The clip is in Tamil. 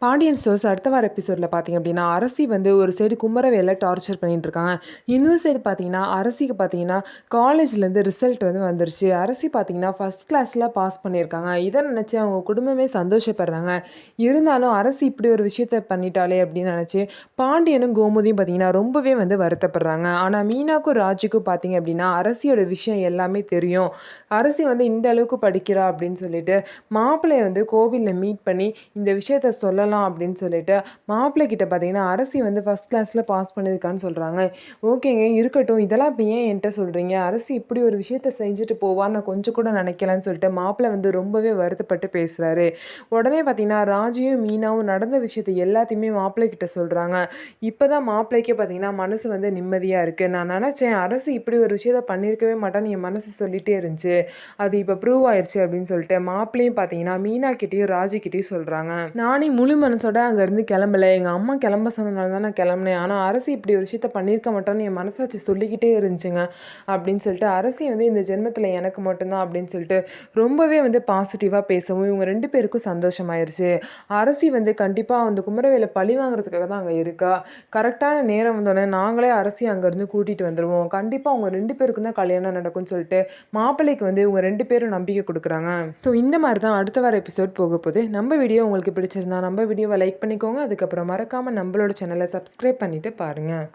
பாண்டியன் ஸ்டோர்ஸ் அடுத்த வார எபிசோடில் பார்த்தீங்க அப்படின்னா அரசி வந்து ஒரு சைடு குமரவேலை டார்ச்சர் பண்ணிட்டு இருக்காங்க. இன்னொரு சைடு பார்த்தீங்கன்னா அரசிக்கு பார்த்தீங்கன்னா காலேஜ்லேருந்து ரிசல்ட் வந்து வந்துருச்சு. அரசி பார்த்தீங்கன்னா ஃபஸ்ட் கிளாஸில் பாஸ் பண்ணியிருக்காங்க. இதை நினச்சி அவங்க குடும்பமே சந்தோஷப்படுறாங்க. இருந்தாலும் அரசி இப்படி ஒரு விஷயத்த பண்ணிட்டாலே அப்படின்னு நினச்சி பாண்டியனும் கோமுதியும் பார்த்தீங்கன்னா ரொம்பவே வந்து வருத்தப்படுறாங்க. ஆனால் மீனாக்கும் ராஜுக்கும் பார்த்தீங்க அப்படின்னா அரசியோட விஷயம் எல்லாமே தெரியும். அரசி வந்து இந்த அளவுக்கு படிக்கிறா அப்படின்னு சொல்லிட்டு மாப்பிள்ளையை வந்து கோவிலில் மீட் பண்ணி இந்த விஷயத்த சொல்லலாம் அப்படின்னு சொல்லிட்டு மாப்பிள்ளை கிட்ட பார்த்தீங்கன்னா அரசி வந்து ஃபஸ்ட் கிளாஸில் பாஸ் பண்ணியிருக்கான்னு சொல்கிறாங்க. ஓகேங்க இருக்கட்டும், இதெல்லாம் இப்போ ஏன் என்கிட்ட சொல்கிறீங்க? அரசி இப்படி ஒரு விஷயத்த செஞ்சுட்டு போவான்னு நான் கொஞ்சம் கூட நினைக்கலன்னு சொல்லிட்டு மாப்பிள்ளை வந்து ரொம்பவே வருத்தப்பட்டு பேசுகிறாரு. உடனே பார்த்தீங்கன்னா ராஜியும் மீனாவும் நடந்த விஷயத்தை எல்லாத்தையுமே மாப்பிள்ளை கிட்ட சொல்கிறாங்க. இப்போ தான் மாப்பிள்ளைக்கே பார்த்தீங்கன்னா மனசு வந்து நிம்மதியாக இருக்குது. நான் நினச்சேன் அரசி இப்படி ஒரு விஷயத்த பண்ணியிருக்கவே மாட்டான்னு என் மனசு சொல்லிகிட்டே இருந்துச்சு. அது இப்போ ப்ரூவ் ஆயிடுச்சு அப்படின்னு சொல்லிட்டு மாப்பிள்ளையும் பார்த்தீங்கன்னா மீனா கிட்டேயும் ராஜி கிட்டேயும் சொல்கிறாங்க. நானே முழு மனசோட அங்கேருந்து கிளம்பல. எங்கள் அம்மா கிளம்ப சொன்னனால தான் நான் கிளம்புனேன். ஆனால் அரசி இப்படி ஒரு விஷயத்த பண்ணியிருக்க மாட்டான்னு என் மனசாட்சி சொல்லிக்கிட்டே இருந்துச்சுங்க அப்படின்னு சொல்லிட்டு அரசி வந்து இந்த ஜென்மத்தில் எனக்கு மட்டும்தான் அப்படின்னு சொல்லிட்டு ரொம்பவே வந்து பாசிட்டிவாக பேசவும் இவங்க 2 பேருக்கும் சந்தோஷமாயிருச்சு. அரசி வந்து கண்டிப்பாக அந்த குமரவேலை பழி வாங்குறதுக்காக தான் அங்கே இருக்கா. கரெக்டான நேரம் வந்தோடனே நாங்களே அரசி அங்கேருந்து கூட்டிகிட்டு வந்துடுவோம். கண்டிப்பாக அவங்க 2 பேருக்கும் தான் கல்யாணம் நடக்கும்னு சொல்லிட்டு மாப்பிள்ளைக்கு வந்து இவங்க 2 பேரும் நம்பிக்கை கொடுக்குறாங்க. ஸோ இந்த மாதிரி தான் அடுத்த வார எபிசோட் போக போகுது. நம்ம வீடியோ உங்களுக்கு பிடிச்சிருந்தா நம்ம வீடியோவை லைக் பண்ணிக்கோங்க. அதுக்கப்புறம் மறக்காமல் நம்மளோட சேனலை சப்ஸ்கிரைப் பண்ணிவிட்டு பாருங்கள்.